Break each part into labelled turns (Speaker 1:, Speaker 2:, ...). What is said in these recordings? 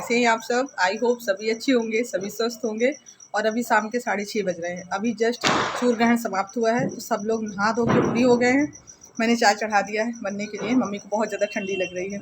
Speaker 1: कैसे हैं आप सब। आई होप सभी अच्छे होंगे, सभी स्वस्थ होंगे। और अभी शाम के 6:30 बज रहे हैं। अभी जस्ट सूर्य ग्रहण समाप्त हुआ है तो सब लोग नहा धो के फ्री हो गए हैं। मैंने चाय चढ़ा दिया है बनने के लिए। मम्मी को बहुत ज़्यादा ठंडी लग रही है।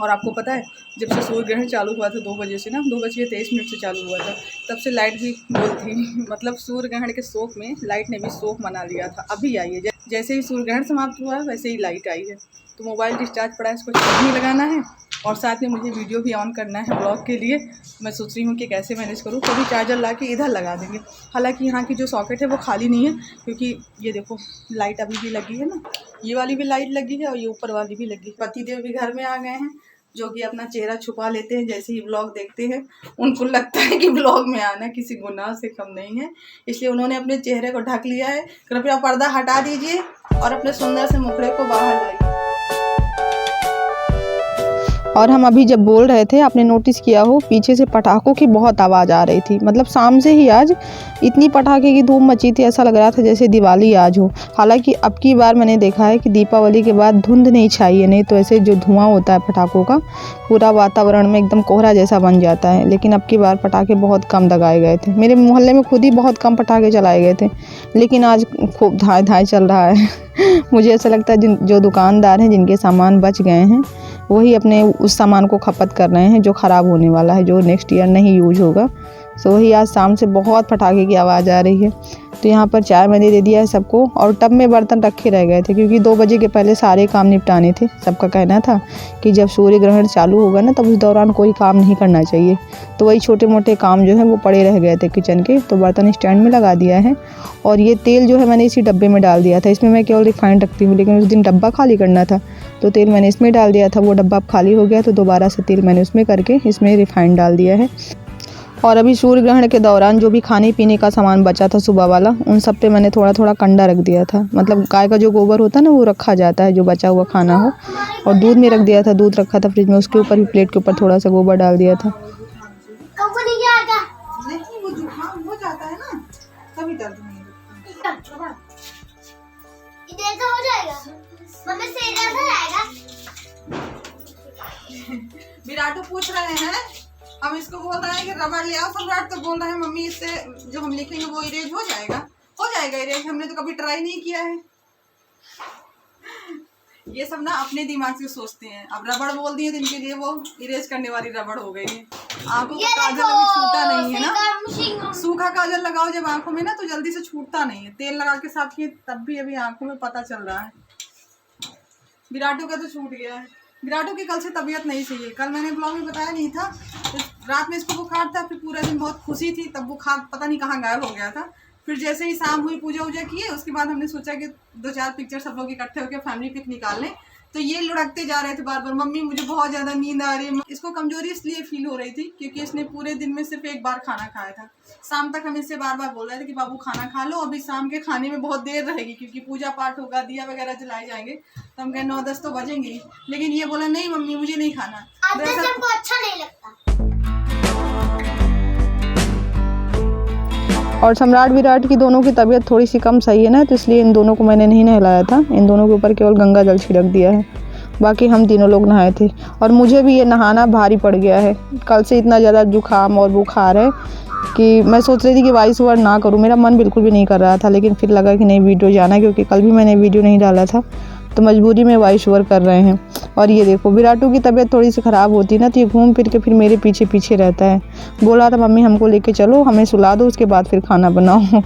Speaker 1: और आपको पता है जब से सूर्य ग्रहण चालू हुआ था 2 बजे से ना, 2:23 से चालू हुआ था, तब से लाइट भी गोल थी। मतलब सूर्य ग्रहण के शोक में लाइट ने भी शोक मना लिया था। अभी आई है, जैसे ही सूर्य ग्रहण समाप्त हुआ वैसे ही लाइट आई है। तो मोबाइल डिस्चार्ज पड़ा है, इसको चार्ज में लगाना है और साथ में मुझे वीडियो भी ऑन करना है ब्लॉग के लिए। मैं सोच रही हूँ कि कैसे मैनेज करूँ। तो अभी चार्जर ला के इधर लगा देंगे। हालांकि यहाँ की जो सॉकेट है वो खाली नहीं है, क्योंकि ये देखो लाइट अभी भी लगी है ना, ये वाली भी लाइट लगी है और ये ऊपर वाली भी लगी है। पतिदेव भी घर में आ गए हैं, जो कि अपना चेहरा छुपा लेते हैं जैसे ही ब्लॉग देखते हैं। उनको लगता है कि ब्लॉग में आना किसी गुनाह से कम नहीं है, इसलिए उन्होंने अपने चेहरे को ढक लिया है। कृपया पर्दा हटा दीजिए और अपने सुंदर से मुखड़े को बाहर लाइए। और हम अभी जब बोल रहे थे, आपने नोटिस किया हो पीछे से पटाखों की बहुत आवाज़ आ रही थी। मतलब शाम से ही आज इतनी पटाखे की धूम मची थी, ऐसा लग रहा था जैसे दिवाली आज हो। हालांकि अब की बार मैंने देखा है कि दीपावली के बाद धुंध नहीं छाई है, नहीं तो ऐसे जो धुआं होता है पटाखों का पूरा वातावरण में एकदम कोहरा जैसा बन जाता है। लेकिन अब की बार पटाखे बहुत कम दगाए गए थे। मेरे मोहल्ले में खुद ही बहुत कम पटाखे चलाए गए थे, लेकिन आज खूब धाए धाए चल रहा है। मुझे ऐसा लगता है जो दुकानदार हैं, जिनके सामान बच गए हैं, वही अपने उस सामान को खपत कर रहे हैं जो ख़राब होने वाला है, जो नेक्स्ट ईयर नहीं यूज होगा। सो वही आज शाम से बहुत पटाखे की आवाज़ आ रही है। तो यहाँ पर चाय मैंने दे दिया है सबको, और टब में बर्तन रखे रह गए थे क्योंकि 2 बजे के पहले सारे काम निपटाने थे। सबका कहना था कि जब सूर्य ग्रहण चालू होगा ना, तब उस दौरान कोई काम नहीं करना चाहिए। तो वही छोटे मोटे काम जो है वो पड़े रह गए थे किचन के, तो बर्तन स्टैंड में लगा दिया है। और ये तेल जो है मैंने इसी डब्बे में डाल दिया था। इसमें मैं केवल रिफाइंड रखती हूँ, लेकिन उस दिन डब्बा खाली करना था तो तेल मैंने इसमें डाल दिया था। वो डब्बा अब खाली हो गया तो दोबारा से तेल मैंने उसमें करके इसमें रिफाइंड डाल दिया है। और अभी सूर्य ग्रहण के दौरान जो भी खाने पीने का सामान बचा था सुबह वाला, उन सब पे मैंने थोड़ा थोड़ा कंडा रख दिया था। मतलब गाय का जो गोबर होता है ना, वो रखा जाता है जो बचा हुआ खाना हो। और दूध में रख दिया था, दूध रखा था फ्रिज में, उसके ऊपर भी प्लेट के ऊपर थोड़ा सा गोबर डाल दिया था। विराटू पूछ रहे हैं, हम इसको बोल रहे हैं कि रबड़ ले आओ। सम्राट तो बोल रहे हैं मम्मी इससे जो हम लिखेंगे वो इरेज हो जाएगा। हो जाएगा इरेज, हमने तो कभी ट्राई नहीं किया है। ये सब ना अपने दिमाग से सोचते हैं। अब रबड़ बोल दिए तो इनके लिए वो इरेज करने वाली रबड़ हो गई है। आंखों का काजल अभी छूटा नहीं है ना। सूखा काजल लगाओ जब आंखों में ना, तो जल्दी से छूटता नहीं है। तेल लगा के साथ ये तब भी अभी आंखों में पता चल रहा है। विराटू का तो छूट गया है। विराटू की कल से तबीयत नहीं सही है। कल मैंने ब्लॉग में बताया नहीं था, तो रात में इसको बुखार था, फिर पूरा दिन बहुत खुशी थी, तब बुखार पता नहीं कहाँ गायब हो गया था। फिर जैसे ही शाम हुई, पूजा वूजा किए, उसके बाद हमने सोचा कि 2-4 पिक्चर सब लोग इकट्ठे होकर फैमिली पिक निकाल लें। तो ये लुढ़कते जा रहे थे बार बार, मम्मी मुझे बहुत ज़्यादा नींद आ रही है। इसको कमजोरी इसलिए फील हो रही थी क्योंकि इसने पूरे दिन में सिर्फ एक बार खाना खाया था। शाम तक हम इससे बार बार बोल रहे थे कि बाबू खाना खा लो, अभी शाम के खाने में बहुत देर रहेगी क्योंकि पूजा पाठ होगा, दिया वगैरह जलाए जाएंगे। तो हम कहे 9-10 तो बजेंगे, लेकिन ये बोला नहीं मम्मी मुझे नहीं खाना।
Speaker 2: हमको अच्छा नहीं लगता।
Speaker 3: और सम्राट विराट की दोनों की तबीयत थोड़ी सी कम सही है ना, तो इसलिए इन दोनों को मैंने नहीं नहलाया था। इन दोनों के ऊपर केवल गंगा जल छिड़क दिया है, बाकी हम तीनों लोग नहाए थे। और मुझे भी ये नहाना भारी पड़ गया है। कल से इतना ज़्यादा जुकाम और बुखार है कि मैं सोच रही थी कि वॉइस ओवर ना करूँ। मेरा मन बिल्कुल भी नहीं कर रहा था, लेकिन फिर लगा कि नहीं वीडियो जाना, क्योंकि कल भी मैंने वीडियो नहीं डाला था, तो मजबूरी में वॉइस ओवर कर रहे हैं। और ये देखो विराटू की तबीयत थोड़ी सी ख़राब होती है ना, तो ये घूम फिर के फिर मेरे पीछे पीछे रहता है। बोला था मम्मी हमको लेके चलो, हमें सुला दो, उसके बाद फिर खाना बनाओ।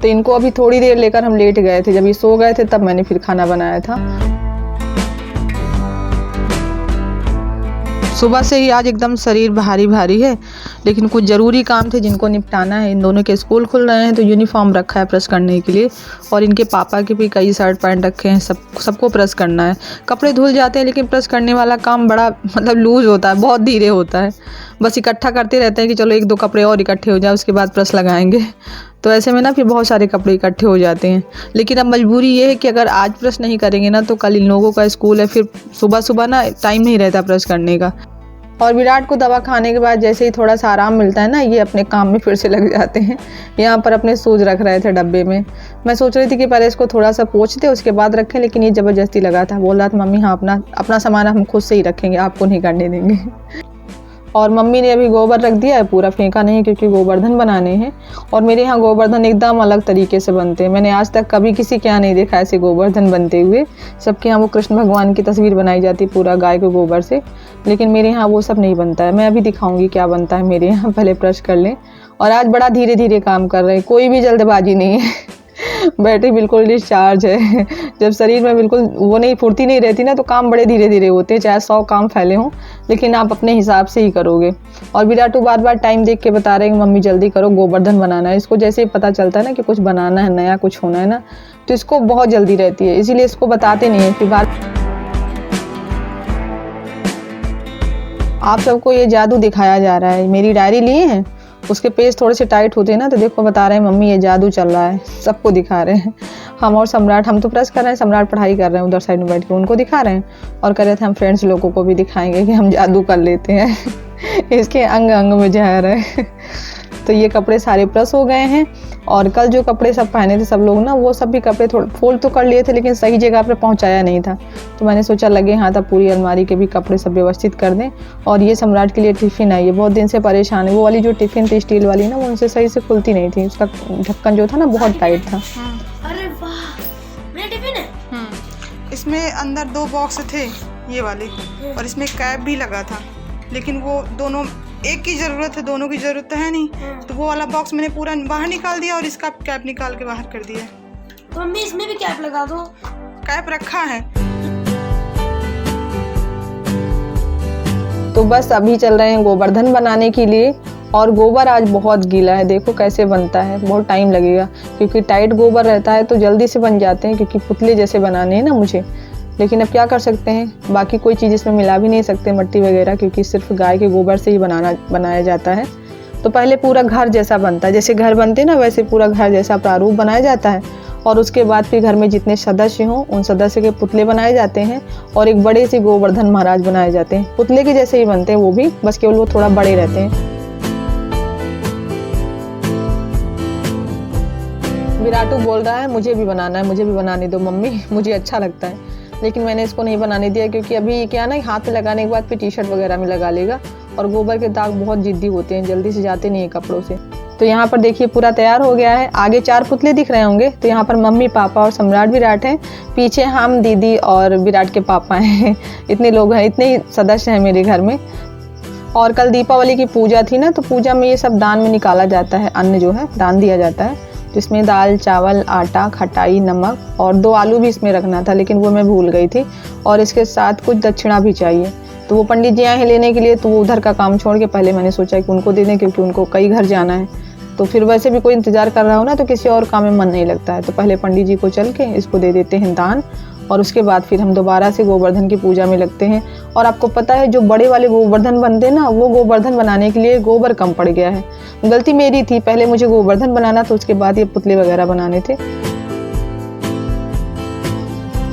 Speaker 3: तो इनको अभी थोड़ी देर लेकर हम लेट गए थे। जब ये सो गए थे तब मैंने फिर खाना बनाया था। सुबह से ही आज एकदम शरीर भारी भारी है, लेकिन कुछ ज़रूरी काम थे जिनको निपटाना है। इन दोनों के स्कूल खुल रहे हैं तो यूनिफॉर्म रखा है प्रेस करने के लिए, और इनके पापा के भी कई शर्ट पैंट रखे हैं, सबको प्रेस करना है। कपड़े धुल जाते हैं, लेकिन प्रेस करने वाला काम बड़ा मतलब लूज़ होता है, बहुत धीरे होता है। बस इकट्ठा करते रहते हैं कि चलो 1-2 कपड़े और इकट्ठे हो जाए, उसके बाद प्रेस लगाएंगे। तो ऐसे में ना फिर बहुत सारे कपड़े इकट्ठे हो जाते हैं। लेकिन अब मजबूरी ये है कि अगर आज प्रेस नहीं करेंगे ना, तो कल इन लोगों का स्कूल है, फिर सुबह सुबह ना टाइम नहीं रहता प्रेस करने का। और विराट को दवा खाने के बाद जैसे ही थोड़ा सा आराम मिलता है ना, ये अपने काम में फिर से लग जाते हैं। यहाँ पर अपने शूज़ रख रहे थे डब्बे में। मैं सोच रही थी कि पहले इसको थोड़ा सा पोंछ दे उसके बाद रखें, लेकिन ये ज़बरदस्ती लगा था। बोल रहा था मम्मी हाँ अपना सामान हम खुद से ही रखेंगे, आपको नहीं करने देंगे। और मम्मी ने अभी गोबर रख दिया है, पूरा फेंका नहीं क्योंकि गोवर्धन बनाने हैं। और मेरे यहाँ गोवर्धन एकदम अलग तरीके से बनते हैं। मैंने आज तक कभी किसी के यहाँ नहीं देखा ऐसे गोवर्धन बनते हुए। सबके यहाँ वो कृष्ण भगवान की तस्वीर बनाई जाती है पूरा गाय के गोबर से, लेकिन मेरे यहाँ वो सब नहीं बनता है। मैं अभी दिखाऊंगी क्या बनता है मेरे यहाँ, पहले ब्रश कर लें। और आज बड़ा धीरे धीरे काम कर रहे हैं, कोई भी जल्दबाजी नहीं है। बैटरी बिल्कुल डिस्चार्ज है। जब शरीर में बिल्कुल वो नहीं, फुर्ती नहीं रहती ना, तो काम बड़े धीरे धीरे होते हैं, चाहे 100 काम फैले हों, लेकिन आप अपने हिसाब से ही करोगे। और विराटू बार बार टाइम देख के बता रहे हैं कि मम्मी जल्दी करो, गोवर्धन बनाना है। इसको जैसे ही पता चलता है ना कि कुछ बनाना है, नया कुछ होना है ना, तो इसको बहुत जल्दी रहती है, इसीलिए इसको बताते नहीं है। फिर बार आप सबको ये जादू दिखाया जा रहा है। मेरी डायरी लिए हैं, उसके पेज थोड़े से टाइट होते हैं ना, तो देखो बता रहे हैं मम्मी ये जादू चल रहा है, सबको दिखा रहे हैं। हम और सम्राट, हम तो प्रेस कर रहे हैं, सम्राट पढ़ाई कर रहे हैं उधर साइड में बैठ के, उनको दिखा रहे हैं। और कह रहे थे हम फ्रेंड्स लोगों को भी दिखाएंगे कि हम जादू कर लेते हैं। इसके अंग अंग में जहर है। तो ये कपड़े सारे प्रेस हो गए हैं। और कल जो कपड़े सब पहने थे सब लोग ना, वो सब भी कपड़े थोड़े फोल्ड तो कर लिए थे, लेकिन सही जगह पर पहुंचाया नहीं था। तो मैंने सोचा लगे हाथ अब पूरी अलमारी के भी कपड़े सब व्यवस्थित कर दें। और ये सम्राट के लिए टिफ़िन आई है, बहुत दिन से परेशान है। वो वाली जो टिफ़िन थी स्टील वाली ना, वो उनसे सही से खुलती नहीं थी, उसका ढक्कन जो था ना बहुत टाइट था।
Speaker 2: अरे वाह, मेरा टिफिन है।
Speaker 4: इसमें अंदर 2 बॉक्स थे ये वाले, और इसमें कैप भी लगा था, लेकिन वो दोनों एक की ज़रूरत है, दोनों की ज़रूरत तो है नहीं। तो वो वाला बॉक्स मैंने पूरा बाहर निकाल दिया और इसका कैप निकाल के बाहर कर दिया।
Speaker 2: तो मम्मी इसमें भी कैप लगा दो।
Speaker 4: कैप रखा है।
Speaker 3: तो बस अभी चल रहे हैं गोवर्धन बनाने के लिए। और गोबर आज बहुत गीला है, देखो कैसे बनता है, बहुत टाइम लगेगा क्योंकि टाइट गोबर रहता है तो जल्दी से बन जाते हैं, क्योंकि पुतले जैसे बनाने हैं ना मुझे। लेकिन अब क्या कर सकते हैं, बाकी कोई चीज़ इसमें मिला भी नहीं सकते, मट्टी वगैरह, क्योंकि सिर्फ गाय के गोबर से ही बनाया जाता है। तो पहले पूरा घर जैसा बनता है, जैसे घर बनते ना वैसे पूरा घर जैसा प्रारूप बनाया जाता है। और उसके बाद फिर घर में जितने सदस्य हों उन सदस्य के पुतले बनाए जाते हैं और एक बड़े से गोवर्धन महाराज बनाए जाते हैं। पुतले के जैसे ही बनते हैं वो भी, बस केवल वो थोड़ा बड़े रहते हैं। विराटू बोल रहा है मुझे भी बनाना है, मुझे भी बनाने दो मम्मी, मुझे अच्छा लगता है। लेकिन मैंने इसको नहीं बनाने दिया, क्योंकि अभी क्या ना, हाथ में लगाने के बाद फिर टी-शर्ट वगैरह में लगा लेगा। और गोबर के दाग बहुत जिद्दी होते हैं, जल्दी से जाते नहीं है कपड़ों से। तो यहाँ पर देखिए पूरा तैयार हो गया है। आगे 4 पुतले दिख रहे होंगे, तो यहाँ पर मम्मी पापा और सम्राट विराट हैं, पीछे हम दीदी और विराट के पापा हैं। इतने लोग हैं, इतने ही सदस्य हैं मेरे घर में। और कल दीपावली की पूजा थी ना, तो पूजा में ये सब दान में निकाला जाता है, अन्न जो है दान दिया जाता है, जिसमें दाल चावल आटा खटाई नमक और 2 आलू भी इसमें रखना था, लेकिन वो मैं भूल गई थी। और इसके साथ कुछ दक्षिणा भी चाहिए। तो वो पंडित जी आए हैं लेने के लिए, तो वो उधर का काम छोड़ के पहले मैंने सोचा कि उनको दे दें, क्योंकि उनको कई घर जाना है। तो फिर वैसे भी कोई इंतज़ार कर रहा हो ना, तो किसी और काम में मन नहीं लगता है। तो पहले पंडित जी को चल के इसको दे देते हैं दान, और उसके बाद फिर हम दोबारा से गोवर्धन की पूजा में लगते हैं। और आपको पता है जो बड़े वाले गोवर्धन बनते हैं ना, वो गोवर्धन बनाने के लिए गोबर कम पड़ गया है। गलती मेरी थी, पहले मुझे गोवर्धन बनाना था, उसके बाद ये पुतले वगैरह बनाने थे।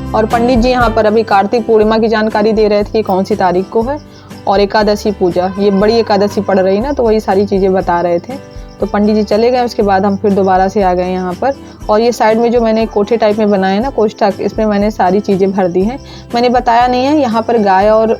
Speaker 3: और पंडित जी यहाँ पर अभी कार्तिक पूर्णिमा की जानकारी दे रहे थे कि कौन सी तारीख को है, और एकादशी पूजा, ये बड़ी एकादशी पड़ रही ना, तो वही सारी चीज़ें बता रहे थे। तो पंडित जी चले गए, उसके बाद हम फिर दोबारा से आ गए यहाँ पर। और ये साइड में जो मैंने कोठे टाइप में बनाए ना कोष्ठक, इसमें मैंने सारी चीज़ें भर दी हैं। मैंने बताया नहीं है, यहाँ पर गाय और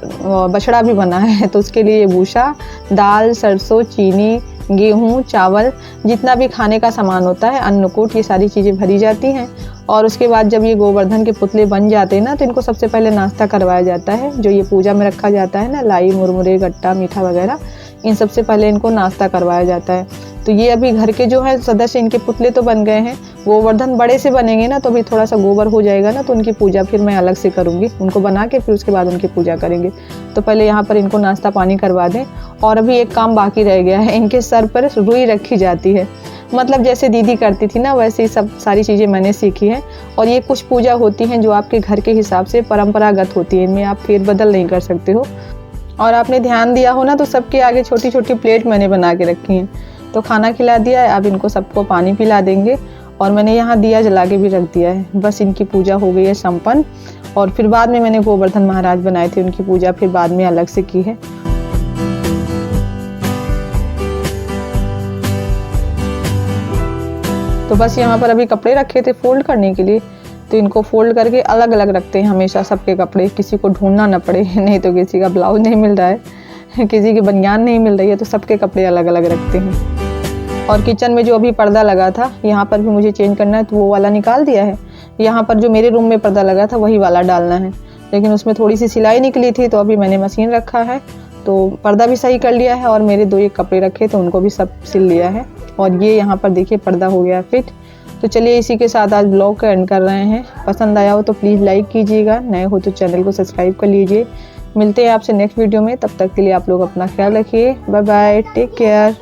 Speaker 3: बछड़ा भी बना है, तो उसके लिए भूसा, दाल, सरसों, चीनी, गेहूँ, चावल, जितना भी खाने का सामान होता है, अन्नकूट, ये सारी चीज़ें भरी जाती हैं। और उसके बाद जब ये गोवर्धन के पुतले बन जाते हैं ना, तो इनको सबसे पहले नाश्ता करवाया जाता है, जो ये पूजा में रखा जाता है ना, लाई मुरमुरे गट्टा मीठा वगैरह, इन सबसे पहले इनको नाश्ता करवाया जाता है। तो ये अभी घर के जो है सदस्य, इनके पुतले तो बन गए हैं। गोवर्धन बड़े से बनेंगे ना, तो अभी थोड़ा सा गोबर हो जाएगा ना, तो उनकी पूजा फिर मैं अलग से करूँगी, उनको बना के फिर उसके बाद उनकी पूजा करेंगे। तो पहले यहाँ पर इनको नाश्ता पानी करवा दें। और अभी एक काम बाकी रह गया है, इनके सर पर रुई रखी जाती है, मतलब जैसे दीदी करती थी ना, वैसे ही सब सारी चीज़ें मैंने सीखी हैं। और ये कुछ पूजा होती हैं जो आपके घर के हिसाब से परंपरागत होती है, इनमें आप फेरबदल नहीं कर सकते हो। और आपने ध्यान दिया हो ना, तो सबके आगे छोटी छोटी प्लेट मैंने बना के रखी हैं। तो खाना खिला दिया है, अब इनको सबको पानी पिला देंगे। और मैंने यहाँ दिया जला के भी रख दिया है। बस इनकी पूजा हो गई है संपन्न। और फिर बाद में मैंने गोवर्धन महाराज बनाए थे, उनकी पूजा फिर बाद में अलग से की है। तो बस यहाँ पर अभी कपड़े रखे थे फोल्ड करने के लिए, तो इनको फोल्ड करके अलग अलग रखते हैं हमेशा सबके कपड़े, किसी को ढूंढना ना पड़े, नहीं तो किसी का ब्लाउज नहीं मिल रहा है। किसी की बनियान नहीं मिल रही है तो सबके कपड़े अलग अलग रखते हैं। और किचन में जो अभी पर्दा लगा था यहाँ पर भी मुझे चेंज करना है, तो वो वाला निकाल दिया है। यहाँ पर जो मेरे रूम में पर्दा लगा था वही वाला डालना है, लेकिन उसमें थोड़ी सी सिलाई निकली थी तो अभी मैंने मशीन रखा है, तो पर्दा भी सही कर लिया है। और मेरे 2 एक कपड़े रखे तो उनको भी सब सिल लिया है। और ये यहाँ पर देखिए पर्दा हो गया फिट। तो चलिए इसी के साथ आज ब्लॉग का एंड कर रहे हैं। पसंद आया हो तो प्लीज़ लाइक कीजिएगा, नए हो तो चैनल को सब्सक्राइब कर लीजिए। मिलते हैं आपसे नेक्स्ट वीडियो में, तब तक के लिए आप लोग अपना ख्याल रखिए। Bye bye, take care.